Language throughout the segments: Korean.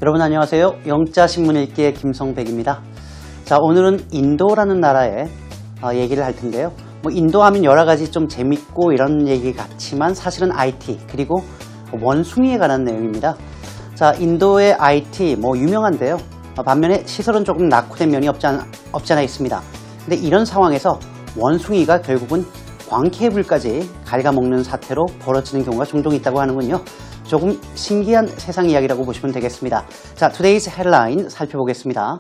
여러분 안녕하세요. 영자신문 읽기의 김성백입니다. 자, 오늘은 인도라는 나라의 얘기를 할 텐데요. 인도 하면 여러 가지 좀 재밌고 이런 얘기 같지만 사실은 IT 그리고 원숭이에 관한 내용입니다. 자, 인도의 IT 유명한데요. 반면에 시설은 조금 낙후된 면이 없지 않아 있습니다. 근데 이런 상황에서 원숭이가 결국은 광케이블까지 갉아먹는 사태로 벌어지는 경우가 종종 있다고 하는군요. 조금 신기한 세상 이야기라고 보시면 되겠습니다. 자, today's headline 살펴보겠습니다.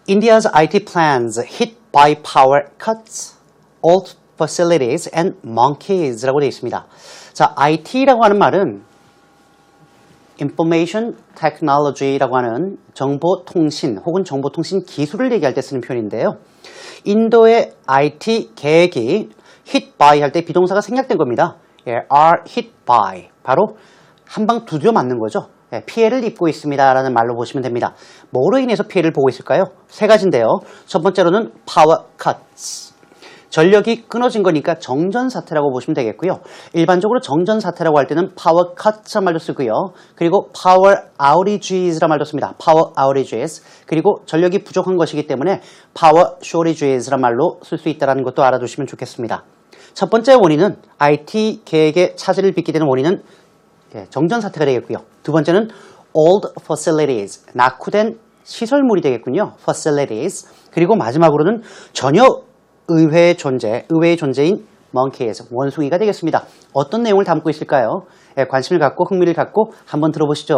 India's IT plans hit by power cuts, old facilities and monkeys라고 되어 있습니다. 자, IT라고 하는 말은 Information Technology라고 하는 정보통신 혹은 정보통신 기술을 얘기할 때 쓰는 표현인데요. 인도의 IT 계획이 hit by 할 때 비동사가 생략된 겁니다. are hit by 바로 한방 두드려 맞는 거죠. 피해를 입고 있습니다 라는 말로 보시면 됩니다. 뭐로 인해서 피해를 보고 있을까요? 세 가지인데요. 첫 번째로는 power cuts, 전력이 끊어진 거니까 정전사태라고 보시면 되겠고요. 일반적으로 정전사태라고 할 때는 power cuts란 말도 쓰고요. 그리고 power outages란 말도 씁니다. power outages. 그리고 전력이 부족한 것이기 때문에 power shortages란 말로 쓸 수 있다는 것도 알아두시면 좋겠습니다. 첫 번째 원인은 IT 계획에 차질을 빚게 되는 원인은 정전사태가 되겠고요. 두 번째는 old facilities, 낙후된 시설물이 되겠군요. facilities. 그리고 마지막으로는 전혀 의외의 존재인 monkeys, 원숭이가 되겠습니다. 어떤 내용을 담고 있을까요? 관심을 갖고 흥미를 갖고 한번 들어보시죠.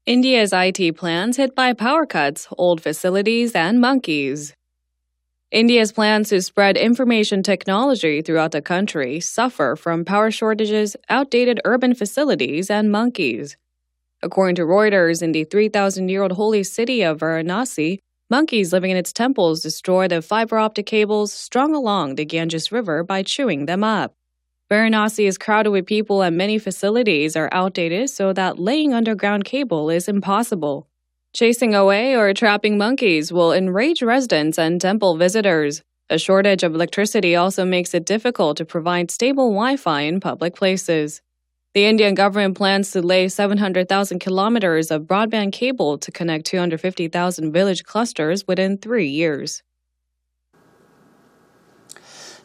India's IT plans hit by power cuts, old facilities, and monkeys. India's plans to spread information technology throughout the country suffer from power shortages, outdated urban facilities, and monkeys. According to Reuters, in the 3,000-year-old holy city of Varanasi, monkeys living in its temples destroy the fiber optic cables strung along the Ganges River by chewing them up. Varanasi is crowded with people and many facilities are outdated so that laying underground cable is impossible. Chasing away or trapping monkeys will enrage residents and temple visitors. A shortage of electricity also makes it difficult to provide stable Wi-Fi in public places. The Indian government plans to lay 700,000 kilometers of broadband cable to connect 250,000 village clusters within 3 years.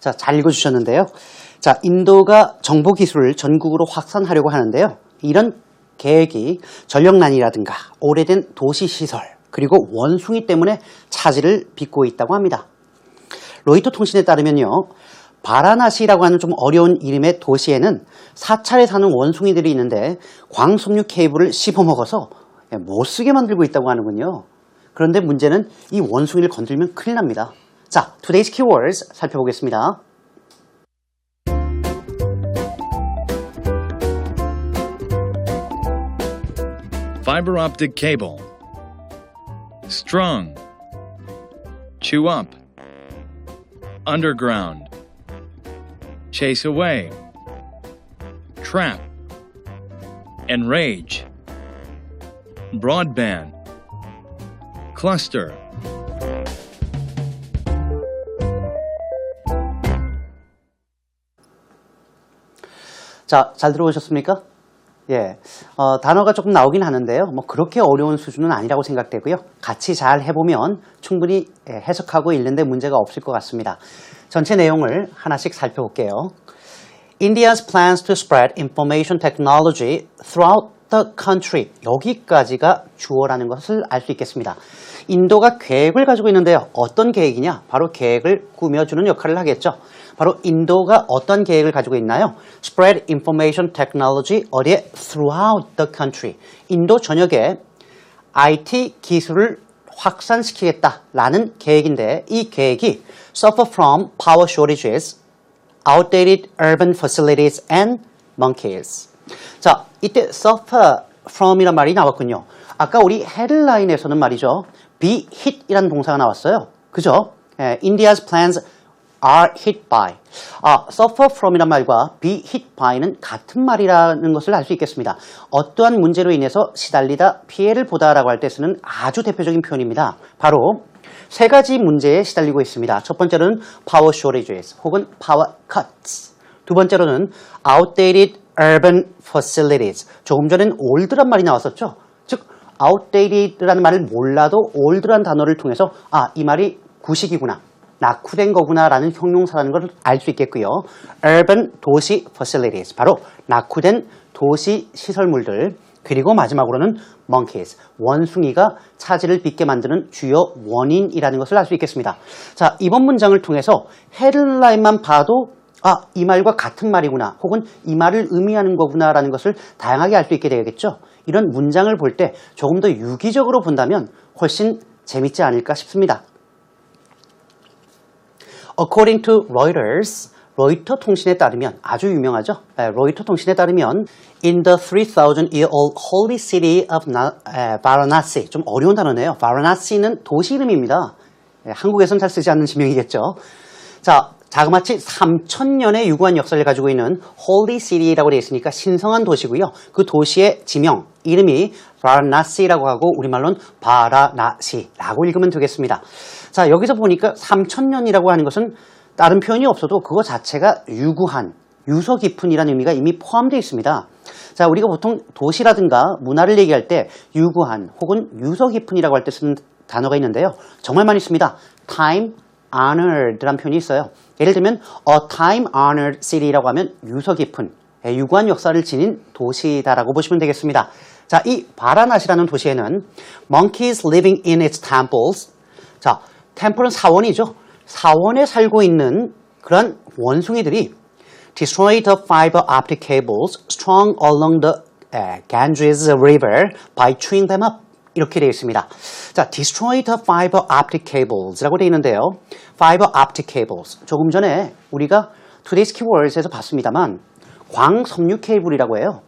자, 잘 읽어주셨는데요. 자, 인도가 정보기술을 전국으로 확산하려고 하는데요. 이런 계획이 전력난이라든가 오래된 도시시설 그리고 원숭이 때문에 차질을 빚고 있다고 합니다. 로이터 통신에 따르면요. 바라나시라고 하는 좀 어려운 이름의 도시에는 사찰에 사는 원숭이들이 있는데 광섬유 케이블을 씹어먹어서 못쓰게 만들고 있다고 하는군요. 그런데 문제는 이 원숭이를 건들면 큰일 납니다. 자, today's keywords 살펴보겠습니다. Fiber optic cable. Strung. Chew up. Underground. Chase away. Trap. Enrage. Broadband. Cluster. 자, 잘 들어오셨습니까? 단어가 조금 나오긴 하는데요. 그렇게 어려운 수준은 아니라고 생각되고요. 같이 잘 해보면 충분히 해석하고 읽는데 문제가 없을 것 같습니다. 전체 내용을 하나씩 살펴볼게요. India's plans to spread information technology throughout the country. 여기까지가 주어라는 것을 알 수 있겠습니다. 인도가 계획을 가지고 있는데요. 어떤 계획이냐? 바로 계획을 꾸며주는 역할을 하겠죠. 바로 인도가 어떤 계획을 가지고 있나요? Spread information technology 어디에? Throughout the country. 인도 전역에 IT 기술을 확산시키겠다라는 계획인데 이 계획이 suffer from power shortages, outdated urban facilities and monkeys. 자, 이때 suffer from이란 말이 나왔군요. 아까 우리 헤드라인에서는 말이죠. be hit이라는 동사가 나왔어요. 그죠? India's plans are hit by. suffer from이란 말과 be hit by는 같은 말이라는 것을 알 수 있겠습니다. 어떠한 문제로 인해서 시달리다, 피해를 보다라고 할 때 쓰는 아주 대표적인 표현입니다. 바로 세 가지 문제에 시달리고 있습니다. 첫 번째로는 power shortages 혹은 power cuts. 두 번째로는 outdated urban facilities. 조금 전엔 old란 말이 나왔었죠. 즉 outdated라는 말을 몰라도 old란 단어를 통해서 이 말이 구식이구나, 낙후된 거구나 라는 형용사라는 걸 알 수 있겠고요. urban 도시 facilities, 바로 낙후된 도시 시설물들. 그리고 마지막으로는 monkeys, 원숭이가 차질을 빚게 만드는 주요 원인이라는 것을 알 수 있겠습니다. 자, 이번 문장을 통해서 헤드라인만 봐도 이 말과 같은 말이구나, 혹은 이 말을 의미하는 거구나 라는 것을 다양하게 알 수 있게 되겠죠. 이런 문장을 볼 때 조금 더 유기적으로 본다면 훨씬 재밌지 않을까 싶습니다. According to Reuters, 로이터 통신에 따르면, 아주 유명하죠. 로이터 통신에 따르면 In the 3,000-year-old holy city of Varanasi, 좀 어려운 단어네요. Varanasi는 도시 이름입니다. 한국에서는 잘 쓰지 않는 지명이겠죠. 자, 자그마치 3,000년의 유구한 역사를 가지고 있는 Holy City라고 되어 있으니까 신성한 도시고요. 그 도시의 지명, 이름이 바라나시라고 하고 우리말로는 바라나시라고 읽으면 되겠습니다. 자, 여기서 보니까 3,000년이라고 하는 것은 다른 표현이 없어도 그거 자체가 유구한, 유서 깊은이라는 의미가 이미 포함되어 있습니다. 자, 우리가 보통 도시라든가 문화를 얘기할 때 유구한 혹은 유서 깊은이라고 할 때 쓰는 단어가 있는데요. 정말 많이 씁니다. Time honored라는 표현이 있어요. 예를 들면 a time honored city라고 하면 유서 깊은, 유구한 역사를 지닌 도시다라고 보시면 되겠습니다. 자, 이 바라나시라는 도시에는 monkeys living in its temples. 자, 템플은 사원이죠. 사원에 살고 있는 그런 원숭이들이 destroyed the fiber optic cables strung along the Ganges River by chewing them up. 이렇게 되어 있습니다. 자, destroyed the fiber optic cables라고 되어 있는데요. fiber optic cables. 조금 전에 우리가 Today's Keywords에서 봤습니다만 광섬유 케이블이라고 해요.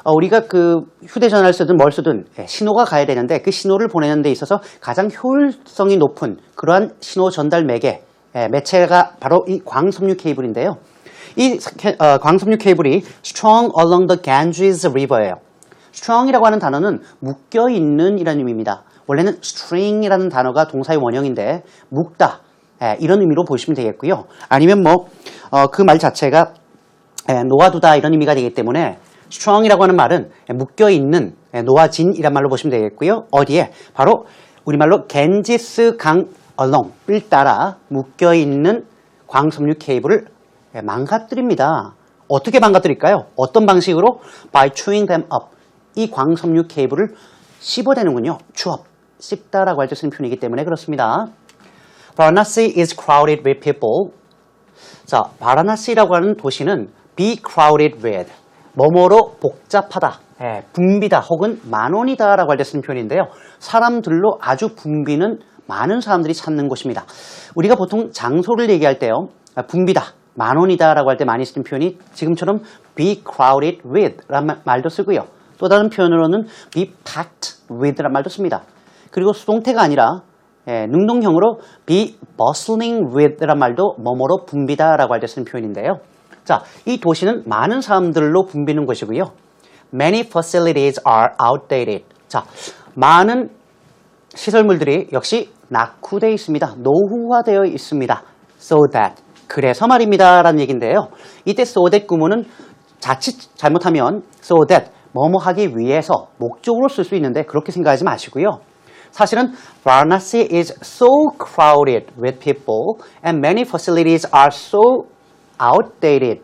우리가 그 휴대전화를 쓰든 뭘 쓰든 신호가 가야 되는데 그 신호를 보내는 데 있어서 가장 효율성이 높은 그러한 신호 전달 매체가 바로 이 광섬유 케이블인데요. 이 광섬유 케이블이 strung along the Ganges River예요. strong이라고 하는 단어는 묶여있는 이라는 의미입니다. 원래는 string이라는 단어가 동사의 원형인데 묶다, 이런 의미로 보시면 되겠고요. 아니면 그 말 자체가 놓아두다 이런 의미가 되기 때문에 strong이라고 하는 말은 묶여있는, 놓아진 이란 말로 보시면 되겠고요. 어디에? 바로 우리말로 겐지스 강 along을 따라 묶여있는 광섬유 케이블을 망가뜨립니다. 어떻게 망가뜨릴까요? 어떤 방식으로? By chewing them up. 이 광섬유 케이블을 씹어대는군요. chew up, 씹다라고 할 때 쓰는 표현이기 때문에 그렇습니다. Varanasi is crowded with people. 자, 바라나시라고 하는 도시는 be crowded with, 뭐뭐로 복잡하다, 붐비다 혹은 만원이다 라고 할 때 쓰는 표현인데요. 사람들로 아주 붐비는 많은 사람들이 찾는 곳입니다. 우리가 보통 장소를 얘기할 때요, 붐비다, 만원이다 라고 할 때 많이 쓰는 표현이 지금처럼 be crowded with 라는 말도 쓰고요. 또 다른 표현으로는 be packed with 라는 말도 씁니다. 그리고 수동태가 아니라 능동형으로 be bustling with 라는 말도 뭐뭐로 붐비다 라고 할 때 쓰는 표현인데요. 자, 이 도시는 많은 사람들로 붐비는 곳이고요. Many facilities are outdated. 자, 많은 시설물들이 역시 낙후되어 있습니다. 노후화되어 있습니다. So that, 그래서 말입니다 라는 얘기인데요. 이때 so that 구문은 자칫 잘못하면 so that, 뭐뭐 하기 위해서 목적으로 쓸 수 있는데 그렇게 생각하지 마시고요. 사실은 Varanasi is so crowded with people and many facilities are so outdated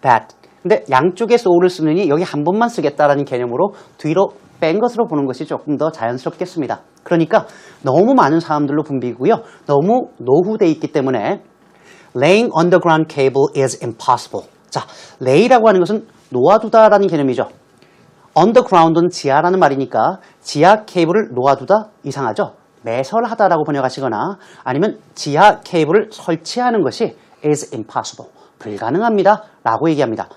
that. 근데 양쪽에 so를 쓰느니 여기 한 번만 쓰겠다라는 개념으로 뒤로 뺀 것으로 보는 것이 조금 더 자연스럽겠습니다. 그러니까 너무 많은 사람들로 붐비고요. 너무 노후되어 있기 때문에 laying underground cable is impossible. 자, lay라고 하는 것은 놓아두다라는 개념이죠. underground은 지하라는 말이니까 지하 케이블을 놓아두다 이상하죠. 매설하다라고 번역하시거나 아니면 지하 케이블을 설치하는 것이 is impossible, 불가능합니다 라고 얘기합니다.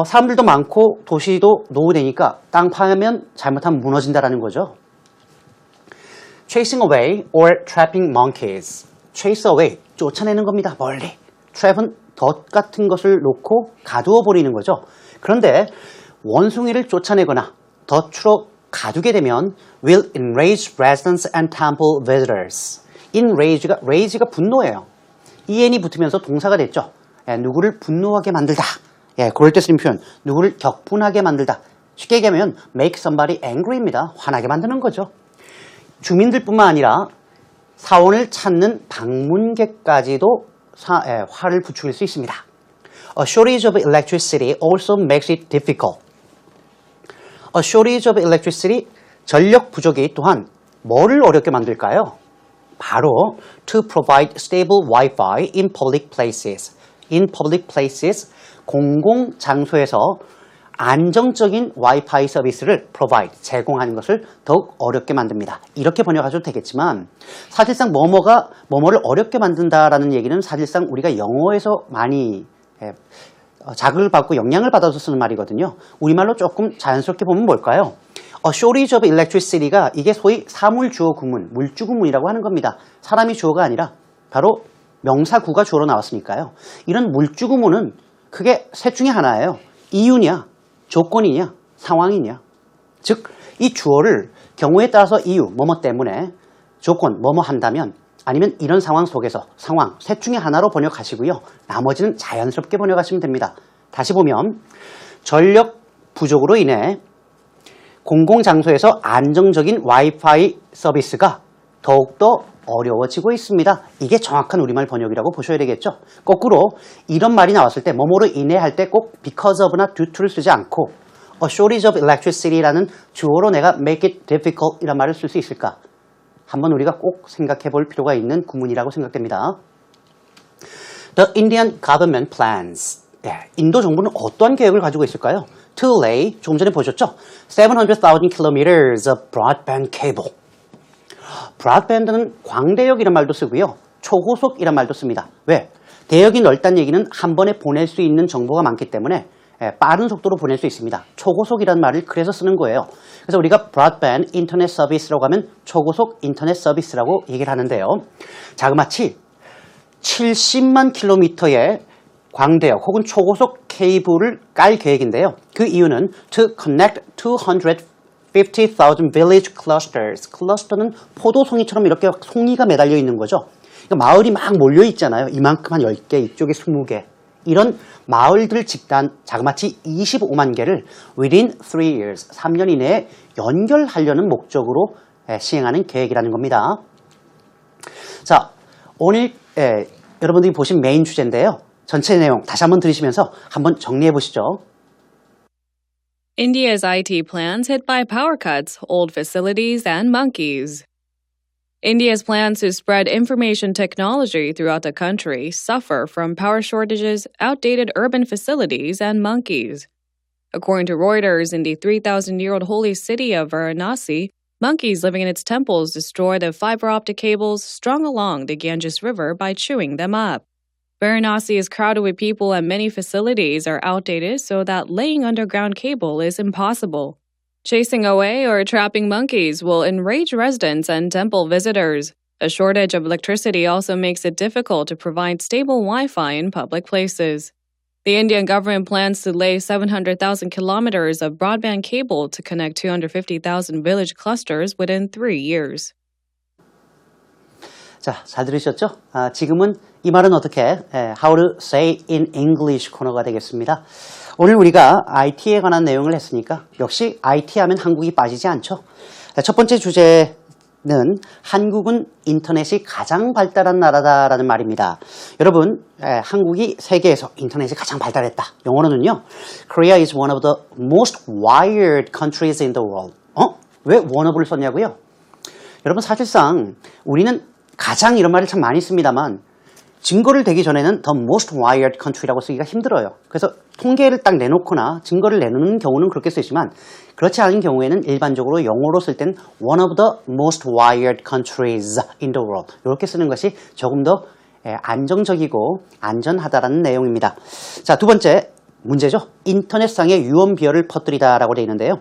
사람들도 많고 도시도 노후되니까 땅 파면 잘못하면 무너진다라는 거죠. Chasing away or trapping monkeys. Chase away, 쫓아내는 겁니다. 멀리. Trap은 덫 같은 것을 놓고 가두어 버리는 거죠. 그런데 원숭이를 쫓아내거나 덫으로 가두게 되면 will enrage residents and temple visitors. rage가 분노예요. en이 붙으면서 동사가 됐죠. 누구를 분노하게 만들다 예, 그럴 때 쓰는 표현. 누구를 격분하게 만들다. 쉽게 얘기하면 make somebody angry입니다. 화나게 만드는 거죠. 주민들뿐만 아니라 사원을 찾는 방문객까지도 화를 부추길 수 있습니다. A shortage of electricity also makes it difficult. A shortage of electricity, 전력 부족이 또한 뭐를 어렵게 만들까요? 바로 to provide stable Wi-Fi in public places. In public places, 공공 장소에서 안정적인 와이파이 서비스를 provide, 제공하는 것을 더욱 어렵게 만듭니다. 이렇게 번역하셔도 되겠지만 사실상 뭐뭐를 어렵게 만든다라는 얘기는 사실상 우리가 영어에서 많이 자극을 받고 영향을 받아서 쓰는 말이거든요. 우리말로 조금 자연스럽게 보면 뭘까요? A shortage of electricity가 이게 소위 사물주어 구문, 물주구문이라고 하는 겁니다. 사람이 주어가 아니라 바로 명사구가 주어로 나왔으니까요. 이런 물주구문은 크게 셋 중에 하나예요. 이유냐, 조건이냐, 상황이냐. 즉, 이 주어를 경우에 따라서 이유, 뭐뭐 때문에, 조건, 뭐뭐 한다면, 아니면 이런 상황 속에서 상황, 셋 중에 하나로 번역하시고요. 나머지는 자연스럽게 번역하시면 됩니다. 다시 보면 전력 부족으로 인해 공공장소에서 안정적인 와이파이 서비스가 더욱더 어려워지고 있습니다. 이게 정확한 우리말 번역이라고 보셔야 되겠죠. 거꾸로 이런 말이 나왔을 때 뭐뭐로 인해 할 때 꼭 because of나 due to를 쓰지 않고 a shortage of electricity라는 주어로 내가 make it difficult 이란 말을 쓸 수 있을까? 한번 우리가 꼭 생각해 볼 필요가 있는 구문이라고 생각됩니다. The Indian government plans. 인도 정부는 어떠한 계획을 가지고 있을까요? To lay, 조금 전에 보셨죠? 700,000 kilometers of broadband cable. broadband는 광대역이란 말도 쓰고요. 초고속이란 말도 씁니다. 왜? 대역이 넓다는 얘기는 한 번에 보낼 수 있는 정보가 많기 때문에 빠른 속도로 보낼 수 있습니다. 초고속이라는 말을 그래서 쓰는 거예요. 그래서 우리가 broadband 인터넷 서비스라고 하면 초고속 인터넷 서비스라고 얘기를 하는데요. 자그마치 70만 킬로미터의 광대역 혹은 초고속 케이블을 깔 계획인데요. 그 이유는 to connect 250,000 village clusters. 클러스터는 포도송이처럼 이렇게 송이가 매달려 있는 거죠. 그러니까 마을이 막 몰려 있잖아요. 이만큼 한 10개, 이쪽에 20개. 이런 마을들 집단 자그마치 25만 개를 within 3 years, 3년 이내에 연결하려는 목적으로 시행하는 계획이라는 겁니다. 자, 오늘 여러분들이 보신 메인 주제인데요. 전체 내용 다시 한번 들으시면서 한번 정리해 보시죠. India's IT plans hit by power cuts, old facilities, and monkeys. India's plans to spread information technology throughout the country suffer from power shortages, outdated urban facilities, and monkeys. According to Reuters, in the 3,000-year-old holy city of Varanasi, monkeys living in its temples destroy the fiber optic cables strung along the Ganges River by chewing them up. Varanasi is crowded with people and many facilities are outdated so that laying underground cable is impossible. Chasing away or trapping monkeys will enrage residents and temple visitors. A shortage of electricity also makes it difficult to provide stable Wi-Fi in public places. The Indian government plans to lay 700,000 kilometers of broadband cable to connect 250,000 village clusters within 3 years. 자, 잘 들으셨죠? 지금은 이 말은 어떻게 How to say in English 코너가 되겠습니다. 오늘 우리가 IT에 관한 내용을 했으니까 역시 IT 하면 한국이 빠지지 않죠. 첫 번째 주제는 한국은 인터넷이 가장 발달한 나라다라는 말입니다. 여러분, 한국이 세계에서 인터넷이 가장 발달했다. 영어로는요. Korea is one of the most wired countries in the world. 왜 one of를 썼냐고요? 여러분, 사실상 우리는 가장 이런 말을 참 많이 씁니다만 증거를 대기 전에는 the most wired country라고 쓰기가 힘들어요. 그래서 통계를 딱 내놓거나 증거를 내놓는 경우는 그렇게 쓰지만 그렇지 않은 경우에는 일반적으로 영어로 쓸 땐 one of the most wired countries in the world 이렇게 쓰는 것이 조금 더 안정적이고 안전하다라는 내용입니다. 자, 두 번째 문제죠. 인터넷상의 유언비어를 퍼뜨리다라고 되어 있는데요.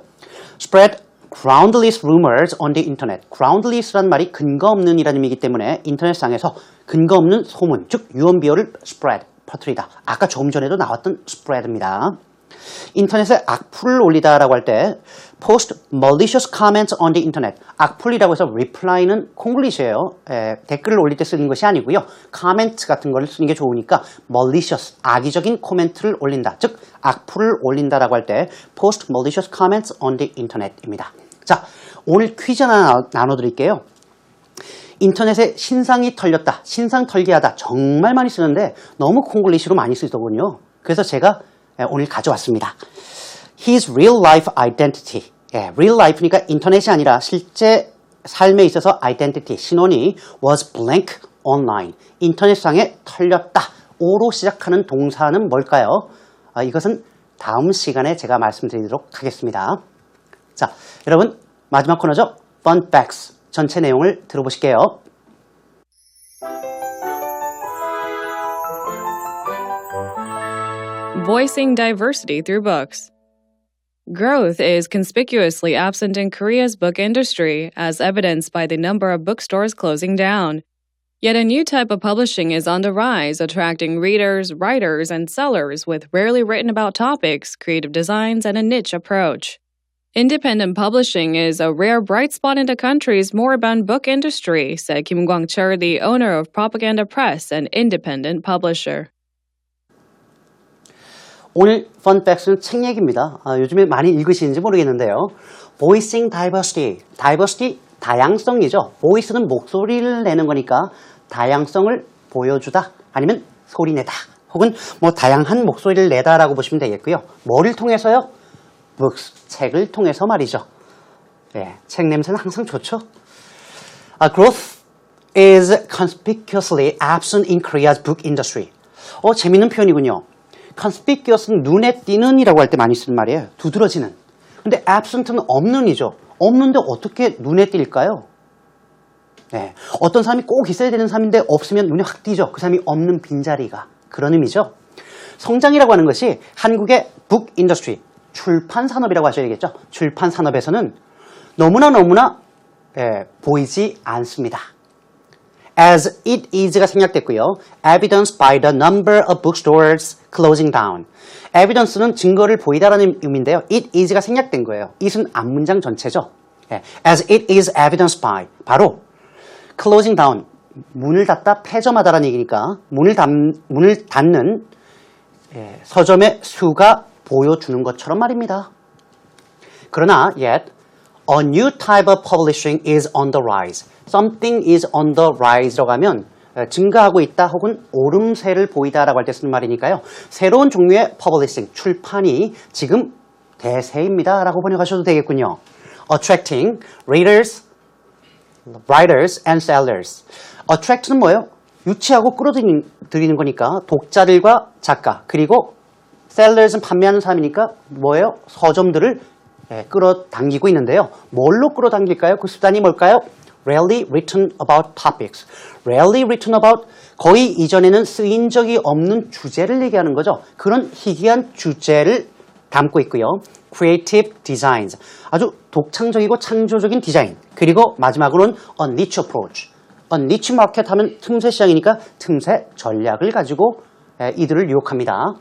Spread groundless rumors on the internet. groundless란 말이 근거 없는 이라는 의미이기 때문에 인터넷상에서 근거 없는 소문, 즉 유언비어를 spread, 퍼뜨리다. 아까 조금 전에도 나왔던 spread입니다. 인터넷에 악플을 올리다라고 할 때 post malicious comments on the internet. 악플이라고 해서 reply는 콩글리시예요. 댓글을 올릴 때 쓰는 것이 아니고요. comment 같은 걸 쓰는 게 좋으니까 malicious, 악의적인 코멘트를 올린다. 즉 악플을 올린다라고 할 때 post malicious comments on the internet입니다. 자, 오늘 퀴즈 하나 나눠드릴게요. 인터넷에 신상이 털렸다, 신상 털기하다 정말 많이 쓰는데 너무 콩글리시로 많이 쓰더군요. 그래서 제가 오늘 가져왔습니다. His real life identity. real life니까 인터넷이 아니라 실제 삶에 있어서 identity, 신원이 was blank online. 인터넷상에 털렸다. O로 시작하는 동사는 뭘까요? 이것은 다음 시간에 제가 말씀드리도록 하겠습니다. 자, 여러분 마지막 코너죠. Fun Facts. 전체 내용을 들어보실게요. Voicing diversity through books. Growth is conspicuously absent in Korea's book industry, as evidenced by the number of bookstores closing down. Yet a new type of publishing is on the rise, attracting readers, writers, and sellers with rarely written about topics, creative designs, and a niche approach. Independent publishing is a rare bright spot in the country's moribund book industry, said Kim Kwang-chul, the owner of Propaganda Press, an independent publisher. 오늘 펀팩스는 책 얘기입니다. 요즘에 많이 읽으시는지 모르겠는데요. Voicing diversity. diversity, 다양성이죠. voice는 목소리를 내는 거니까 다양성을 보여주다 아니면 소리내다 혹은 뭐 다양한 목소리를 내다라고 보시면 되겠고요. 뭐를 통해서요? books, 책을 통해서 말이죠. 예, 책 냄새는 항상 좋죠. Growth is conspicuously absent in Korea's book industry. 재밌는 표현이군요. conspicuous는 눈에 띄는 이라고 할 때 많이 쓰는 말이에요. 두드러지는. 근데 absent는 없는이죠. 없는데 어떻게 눈에 띌까요? 네, 어떤 사람이 꼭 있어야 되는 사람인데 없으면 눈에 확 띄죠. 그 사람이 없는 빈자리가. 그런 의미죠. 성장이라고 하는 것이 한국의 book industry, 출판 산업이라고 하셔야겠죠. 출판 산업에서는 너무나 보이지 않습니다. As it is가 생략됐고요. Evidenced by the number of bookstores closing down. Evidence는 증거를 보이다라는 의미인데요. It is가 생략된 거예요. it은 앞문장 전체죠. As it is evidenced by. 바로 closing down. 문을 닫다 폐점하다라는 얘기니까 문을 닫는 서점의 수가 보여주는 것처럼 말입니다. 그러나 yet a new type of publishing is on the rise. Something is on the rise라고 하면 증가하고 있다 혹은 오름세를 보이다라고 할 때 쓰는 말이니까요. 새로운 종류의 publishing, 출판이 지금 대세입니다 라고 번역하셔도 되겠군요. Attracting readers, writers and sellers. Attract는 뭐예요? 유치하고 끌어들이는 거니까 독자들과 작가 그리고 sellers는 판매하는 사람이니까 뭐예요? 서점들을 끌어당기고 있는데요. 뭘로 끌어당길까요? 그 수단이 뭘까요? Rarely written about topics. Rarely written about 거의 이전에는 쓰인 적이 없는 주제를 얘기하는 거죠. 그런 희귀한 주제를 담고 있고요. Creative designs. 아주 독창적이고 창조적인 디자인. 그리고 마지막으로는 a niche approach. a niche market 하면 틈새 시장이니까 틈새 전략을 가지고 이들을 유혹합니다.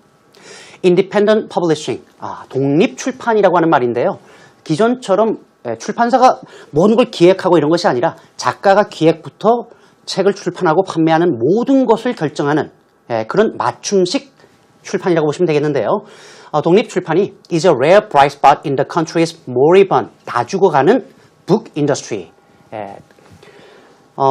Independent publishing. 독립 출판이라고 하는 말인데요. 기존처럼 출판사가 모든 걸 기획하고 이런 것이 아니라 작가가 기획부터 책을 출판하고 판매하는 모든 것을 결정하는 그런 맞춤식 출판이라고 보시면 되겠는데요. 독립 출판이 is a rare bright spot in the country's moribund, 다 죽어가는 book industry.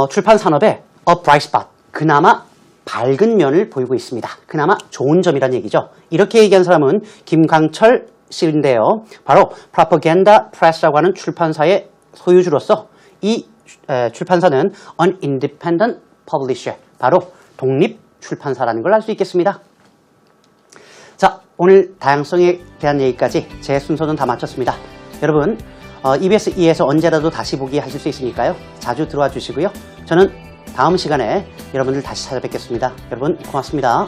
출판 산업의 a bright spot, 그나마 밝은 면을 보이고 있습니다. 그나마 좋은 점이란 얘기죠. 이렇게 얘기한 사람은 김광철 씨인데요. 바로 Propaganda Press라고 하는 출판사의 소유주로서 이 출판사는 an independent publisher, 바로 독립 출판사라는 걸 알 수 있겠습니다. 자, 오늘 다양성에 대한 얘기까지 제 순서는 다 마쳤습니다. 여러분, EBS 2에서 언제라도 다시 보기 하실 수 있으니까요. 자주 들어와 주시고요. 저는 다음 시간에 여러분들 다시 찾아뵙겠습니다. 여러분 고맙습니다.